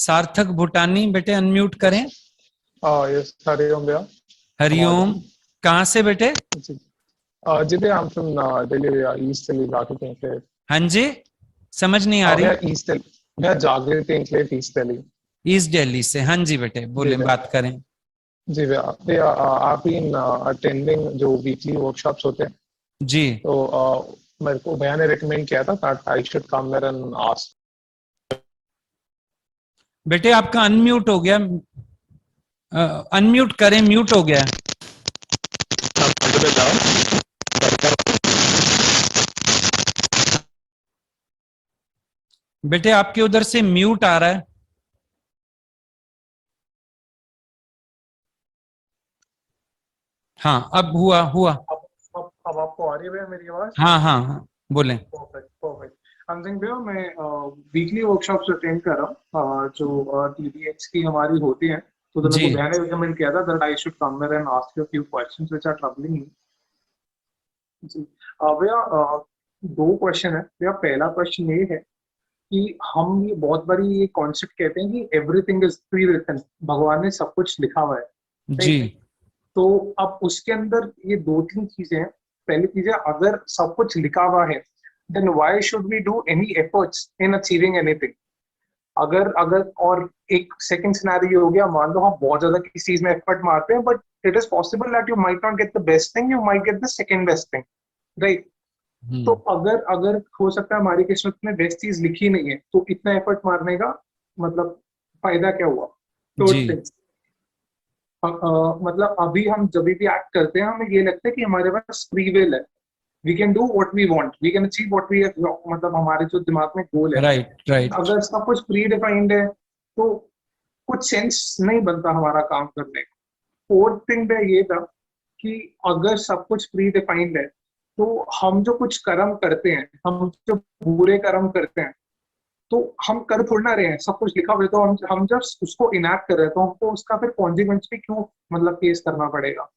सार्थक भूटानी, बेटे अनम्यूट करें। यस, हरिओम भैया। हरिओम। कहाँ से बेटे? जी जी भैया, I'm from दिल्ली भैया, ईस्ट दिल्ली जागृति एनक्लेव। हाँ जी, समझ नहीं आ भैया रही। ईस्ट दिल्ली, भैया जागृति enclave east Delhi. East Delhi से। हाँ जी बेटे, जी बोले, भैया। बात करें। जी भैया, भैया आप इन अटेंडिंग जो वीकली वर्कशॉप्स होते हैं, जी तो मेरे को भैया ने रिकमेंड किया था that I should come there and ask. बेटे, आपका अनम्यूट हो गया। अनम्यूट करें, म्यूट हो गया। बेटे, आपके उधर से म्यूट आ रहा है। हाँ, अब हुआ हुआ। अब आपको आ रही है भैया मेरी आवाज? हाँ हाँ हाँ, बोले। Perfect perfect. हम सिंह भैया, मैं वीकली वर्कशॉप्स अटेंड कर रहा हूँ, जो टीडीएक्स की हमारी होती हैं। तो मेरे जी को भैया ने रिकमेंड किया था that I should come there and ask you few questions which are troubling me. जी भैया, दो क्वेश्चन है भैया। पहला क्वेश्चन ये है कि हम ये बहुत बारी ये कॉन्सेप्ट कहते हैं कि एवरीथिंग इज प्री रिटन, भगवान ने सब कुछ लिखा हुआ है, जी राइट? तो अब उसके अंदर ये दो तीन चीजें हैं। पहली चीज है, अगर सब कुछ लिखा हुआ है then why should we do any efforts in achieving anything? अगर अगर और एक सेकंड सिनेरियो हो गया, मान लो हम बहुत ज्यादा किसी चीज में एफर्ट मारते हैं but it is possible that you might not get the best thing, you might get the second best thing, right? तो अगर अगर हो सकता है हमारी किस्मत में बेस्ट चीज लिखी नहीं है, तो इतना एफर्ट मारने का मतलब फायदा क्या हुआ? तो जी मतलब अभी हम जब भी एक्ट करते हैं हमें ये लगता है कि हमारे पास फ्री विल है, we can do what we want, we can achieve what we, मतलब हमारे जो दिमाग में गोल है। Right right. अगर सब कुछ प्री डिफाइंड है तो कुछ सेंस नहीं बनता हमारा काम करने का। फोर्थ थिंग ये था कि अगर सब कुछ प्री डिफाइंड है तो हम जो कुछ कर्म करते हैं, हम जो बुरे कर्म करते हैं, तो हम कर थोड़ा ना रहे हैं, सब कुछ लिखा हुआ है। तो हम जब उसको इनैक्ट कर रहे हैं तो हमको उसका फिर कॉन्सिक्वेंस भी क्यों मतलब फेस करना पड़ेगा?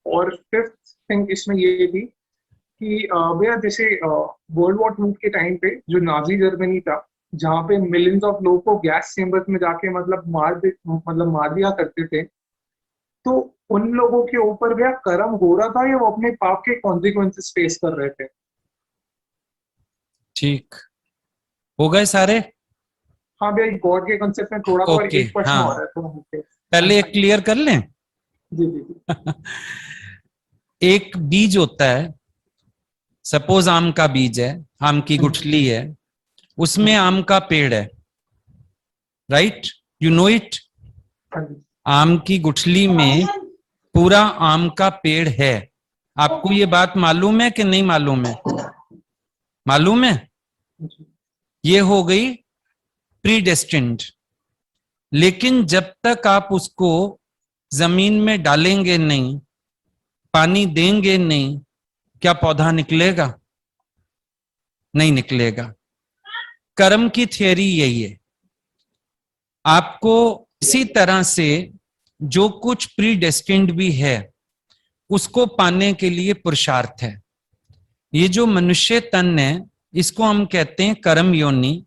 और फिफ्थ थिंग इसमें ये थी कि भैया जैसे वर्ल्ड वॉर टू के टाइम पे जो नाजी जर्मनी था, जहाँ पे मिलियंस ऑफ लोगों को गैस चेम्बर्स में जाके मतलब मार दिया करते थे, तो उन लोगों के ऊपर भैया कर्म हो रहा था या वो अपने पाप के कॉन्सिक्वेंसेस फेस कर रहे थे? ठीक, हो गए सारे। हाँ भैया, गॉड के कंसेप्ट में थोड़ा सा और ओके, एक क्वेश्चन हाँ, और है तो हमसे। हाँ पहले जी, एक क्लियर कर लें। जी जी जी। एक बीज होता है, सपोज आम का बीज है, आम की हाँ जी, गुठली है, हाँ उसमें जी, आम का पेड़ है। Right, you know it. हाँ जी, आम की गुठली में पूरा आम का पेड़ है। आपको ये बात मालूम है कि नहीं मालूम है? मालूम है। हाँ जी। ये हो गई प्रीडेस्टिन्ड। लेकिन जब तक आप उसको जमीन में डालेंगे नहीं, पानी देंगे नहीं, क्या पौधा निकलेगा? नहीं निकलेगा। कर्म की थियरी यही है। आपको इसी तरह से जो कुछ प्री डेस्टिन्ड भी है उसको पाने के लिए पुरुषार्थ है। ये जो मनुष्य तन है, इसको हम कहते हैं कर्म योनि,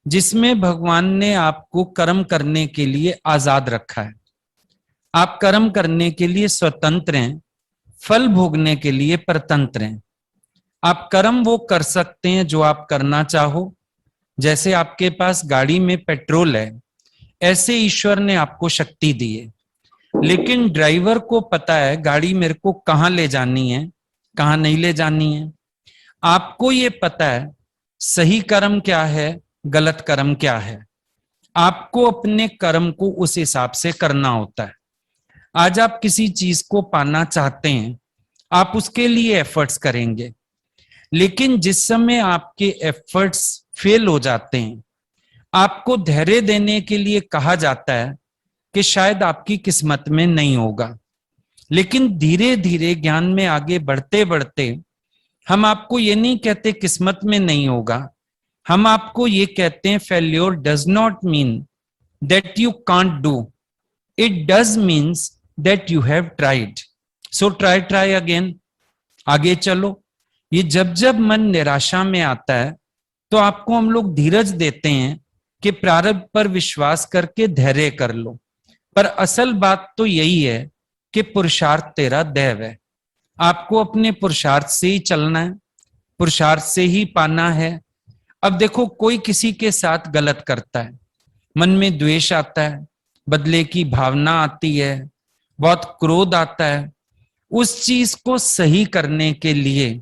जिसमें भगवान ने आपको कर्म करने के लिए आजाद रखा है। आप कर्म करने के लिए स्वतंत्र हैं, फल भोगने के लिए परतंत्र हैं। आप कर्म वो कर सकते हैं जो आप करना चाहो। जैसे आपके पास गाड़ी में पेट्रोल है, ऐसे ईश्वर ने आपको शक्ति दी है। लेकिन ड्राइवर को पता है गाड़ी मेरे को कहाँ ले जानी है, कहाँ नहीं ले जानी है। आपको ये पता है सही कर्म क्या है, गलत कर्म क्या है। आपको अपने कर्म को उस हिसाब से करना होता है। आज आप किसी चीज को पाना चाहते हैं, आप उसके लिए एफर्ट्स करेंगे। लेकिन जिस समय आपके एफर्ट्स फेल हो जाते हैं, आपको धैर्य देने के लिए कहा जाता है कि शायद आपकी किस्मत में नहीं होगा। लेकिन धीरे धीरे ज्ञान में आगे बढ़ते बढ़ते हम आपको ये नहीं कहते किस्मत में नहीं होगा, हम आपको ये कहते हैं failure does not mean that you can't do, it does means that you have tried. So try try again, आगे चलो। ये जब जब मन निराशा में आता है तो आपको हम लोग धीरज देते हैं कि प्रारब्ध पर विश्वास करके धैर्य कर लो, पर असल बात तो यही है कि पुरुषार्थ तेरा दैव है। आपको अपने पुरुषार्थ से ही चलना है, पुरुषार्थ से ही पाना है। अब देखो, कोई किसी के साथ गलत करता है, मन में द्वेष आता है, बदले की भावना आती है, बहुत क्रोध आता है। उस चीज को सही करने के लिए,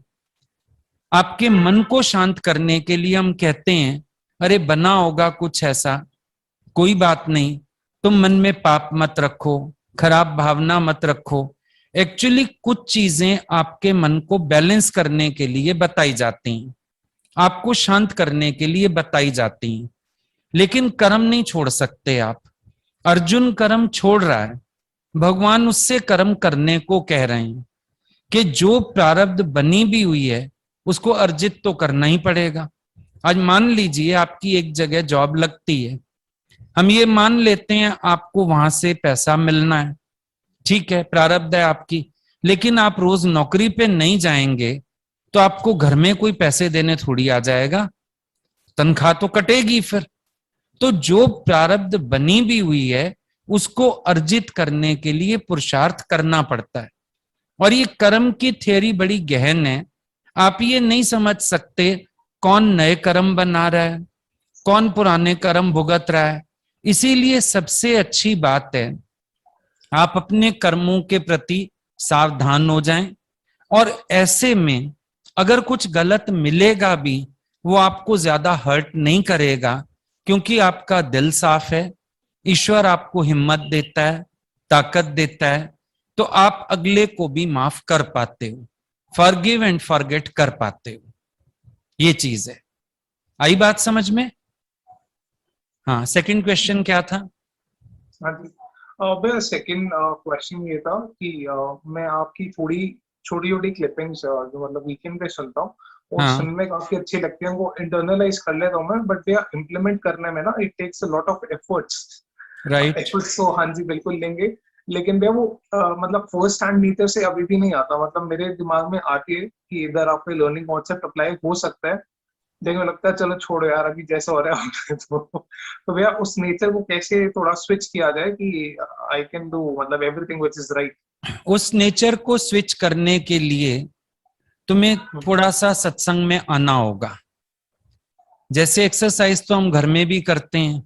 आपके मन को शांत करने के लिए हम कहते हैं, अरे बना होगा कुछ ऐसा, कोई बात नहीं, तुम मन में पाप मत रखो, खराब भावना मत रखो। एक्चुअली कुछ चीजें आपके मन को बैलेंस करने के लिए बताई जाती हैं, आपको शांत करने के लिए बताई जाती हैं, लेकिन कर्म नहीं छोड़ सकते आप। अर्जुन कर्म छोड़ रहा है, भगवान उससे कर्म करने को कह रहे हैं कि जो प्रारब्ध बनी भी हुई है उसको अर्जित तो करना ही पड़ेगा। आज मान लीजिए आपकी एक जगह जॉब लगती है, हम ये मान लेते हैं आपको वहां से पैसा मिलना है, ठीक है, प्रारब्ध है आपकी, लेकिन आप रोज नौकरी पे नहीं जाएंगे तो आपको घर में कोई पैसे देने थोड़ी आ जाएगा, तनख्वाह तो कटेगी फिर। तो जो प्रारब्ध बनी भी हुई है उसको अर्जित करने के लिए पुरुषार्थ करना पड़ता है। और ये कर्म की थ्योरी बड़ी गहन है, आप ये नहीं समझ सकते कौन नए कर्म बना रहा है, कौन पुराने कर्म भुगत रहा है। इसीलिए सबसे अच्छी बात है आप अपने कर्मों के प्रति सावधान हो जाएं, और ऐसे में अगर कुछ गलत मिलेगा भी वो आपको ज्यादा हर्ट नहीं करेगा, क्योंकि आपका दिल साफ है, ईश्वर आपको हिम्मत देता है, ताकत देता है, तो आप अगले को भी माफ कर पाते हो, फॉरगिव एंड फॉरगेट कर पाते हो। ये चीज है। आई बात समझ में? हाँ, सेकंड क्वेश्चन क्या था? हाँ जी, मेरा सेकंड क्वेश्चन ये था कि मैं आपकी थोड़ी छोटी छोटी क्लिपिंग्स जो मतलब वीकेंड पे सुनता हूँ, वो हाँ, सुनने में काफी अच्छी लगती है, वो इंटरनलाइज कर लेता हूँ मैं, बट भैया इम्प्लीमेंट करने में ना it takes a lot of efforts. Right. Efforts तो हाँ जी बिल्कुल लेंगे, लेकिन भैया वो मतलब फर्स्ट हैंड मीटर से अभी भी नहीं आता, मतलब मेरे दिमाग में आती है कि इधर आप पे लर्निंग कॉन्सेप्ट अप्लाई हो सकता है, लेकिन मुझे लगता है चलो छोड़ो यार, अभी जैसा हो रहा है तो भैया उस नेचर को कैसे थोड़ा स्विच किया जाए कि आई कैन डू मतलब एवरीथिंग व्हिच इज राइट। उस नेचर को स्विच करने के लिए तुम्हें थोड़ा सा सत्संग में आना होगा। जैसे एक्सरसाइज तो हम घर में भी करते हैं,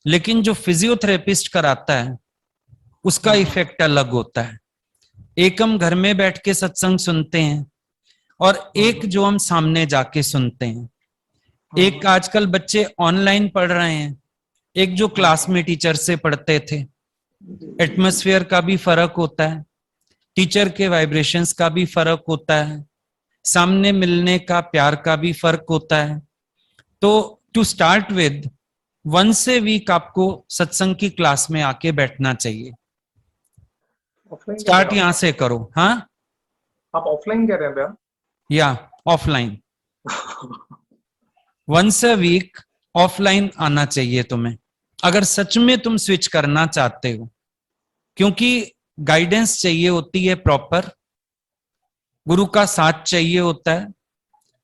लेकिन जो फिजियोथेरेपिस्ट कराता है उसका इफेक्ट अलग होता है। एक हम घर में बैठ के सत्संग सुनते हैं, और एक जो हम सामने जाके सुनते हैं। एक आजकल बच्चे ऑनलाइन पढ़ रहे हैं, एक जो क्लास में टीचर से पढ़ते थे। एटमॉस्फेयर का भी फर्क होता है, टीचर के वाइब्रेशंस का भी फर्क होता है, सामने मिलने का प्यार का भी फर्क होता है। तो to start with, once a week आपको सत्संग की क्लास में आके बैठना चाहिए। ऑफलाइन कह रहे स्टार्ट हो यहां से करो। हाँ, आप ऑफलाइन कह रहे हैं भैया? या offline, once a week offline आना चाहिए तुम्हें, अगर सच में तुम स्विच करना चाहते हो, क्योंकि गाइडेंस चाहिए होती है प्रॉपर, गुरु का साथ चाहिए होता है,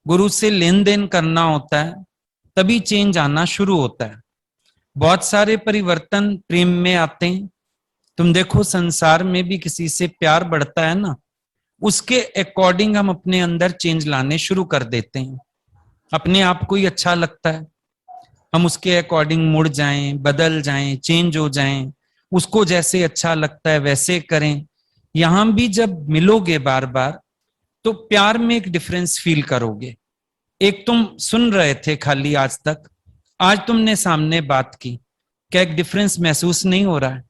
गुरु से लेन देन करना होता है, तभी चेंज आना शुरू होता है। बहुत सारे परिवर्तन प्रेम में आते हैं। तुम देखो, संसार में भी किसी से प्यार बढ़ता है ना, उसके अकॉर्डिंग हम अपने अंदर चेंज लाने शुरू कर देते हैं। अपने आप को ही अच्छा लगता है, हम उसके अकॉर्डिंग मुड़ जाएं, बदल जाएं, चेंज हो जाएं, उसको जैसे अच्छा लगता है वैसे करें। यहां भी जब मिलोगे बार बार, तो प्यार में एक डिफरेंस फील करोगे। एक तुम सुन रहे थे खाली आज तक, आज तुमने सामने बात की, क्या एक डिफरेंस महसूस नहीं हो रहा है?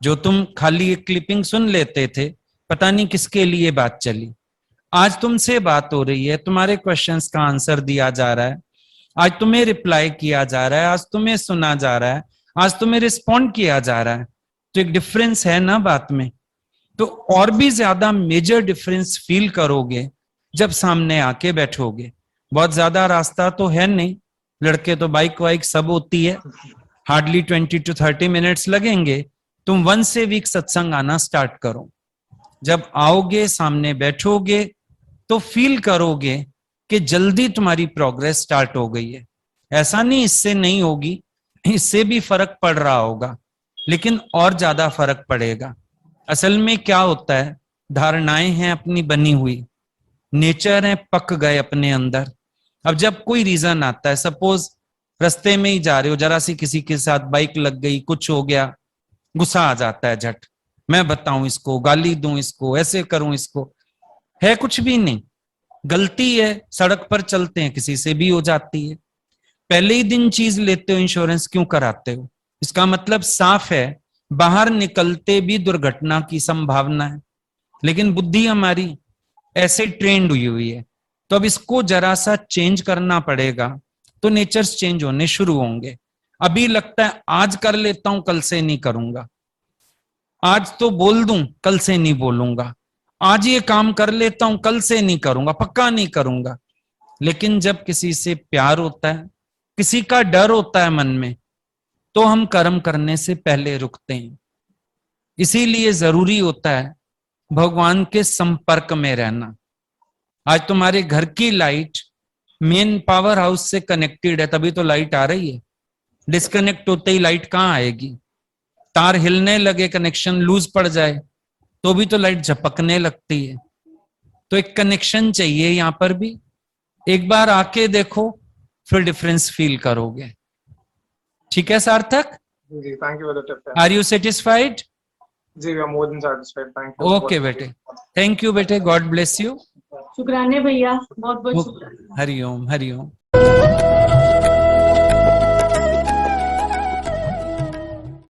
जो तुम खाली एक क्लिपिंग सुन लेते थे, पता नहीं किसके लिए बात चली, आज तुमसे बात हो रही है, तुम्हारे क्वेश्चंस का आंसर दिया जा रहा है, आज तुम्हें रिप्लाई किया जा रहा है, आज तुम्हें सुना जा रहा है, आज तुम्हें रिस्पॉन्ड किया जा रहा है। तो एक डिफरेंस है ना बात में। तो और भी ज्यादा मेजर डिफरेंस फील करोगे जब सामने आके बैठोगे। बहुत ज्यादा रास्ता तो है नहीं, लड़के तो बाइक वाइक सब होती है, हार्डली 20 to 30 मिनट्स लगेंगे। तुम वन से वीक सत्संग आना स्टार्ट करो। जब आओगे, सामने बैठोगे, तो फील करोगे कि जल्दी तुम्हारी प्रोग्रेस स्टार्ट हो गई है। ऐसा नहीं इससे नहीं होगी, इससे भी फर्क पड़ रहा होगा, लेकिन और ज्यादा फर्क पड़ेगा। असल में क्या होता है, धारणाएं हैं अपनी बनी हुई, नेचर है पक गए अपने अंदर। अब जब कोई रीजन आता है, सपोज रास्ते में ही जा रहे हो, जरा सी किसी के साथ बाइक लग गई, कुछ हो गया, गुस्सा आ जाता है झट, मैं बताऊं इसको, गाली दूं इसको, ऐसे करूं इसको, है कुछ भी नहीं, गलती है, सड़क पर चलते हैं किसी से भी हो जाती है। पहले ही दिन चीज लेते हो, इंश्योरेंस क्यों कराते हो? इसका मतलब साफ है, बाहर निकलते भी दुर्घटना की संभावना है, लेकिन बुद्धि हमारी ऐसे ट्रेंड हुई है। तो अब इसको जरा सा चेंज करना पड़ेगा, तो नेचर्स चेंज होने शुरू होंगे। अभी लगता है आज कर लेता हूं, कल से नहीं करूंगा, आज तो बोल दूं, कल से नहीं बोलूंगा, आज ये काम कर लेता हूं, कल से नहीं करूंगा, पक्का नहीं करूंगा। लेकिन जब किसी से प्यार होता है, किसी का डर होता है मन में, तो हम कर्म करने से पहले रुकते हैं। इसीलिए जरूरी होता है भगवान के संपर्क में रहना। आज तुम्हारे घर की लाइट मेन पावर हाउस से कनेक्टेड है, तभी तो लाइट आ रही है। डिस्कनेक्ट होते ही लाइट कहां आएगी? तार हिलने लगे, कनेक्शन लूज पड़ जाए, तो भी तो लाइट झपकने लगती है। तो एक कनेक्शन चाहिए यहां पर भी। एक बार आके देखो, फिर डिफरेंस फील करोगे। ठीक है सार्थक? जी, thank you for the tip. Are you satisfied? जी, we are more than satisfied, thank you. Okay बेटे, थैंक यू बेटे, गॉड ब्लेस यू। शुक्राने भैया, बहुत बहुत शुक्राने। हरिओम हरिओम।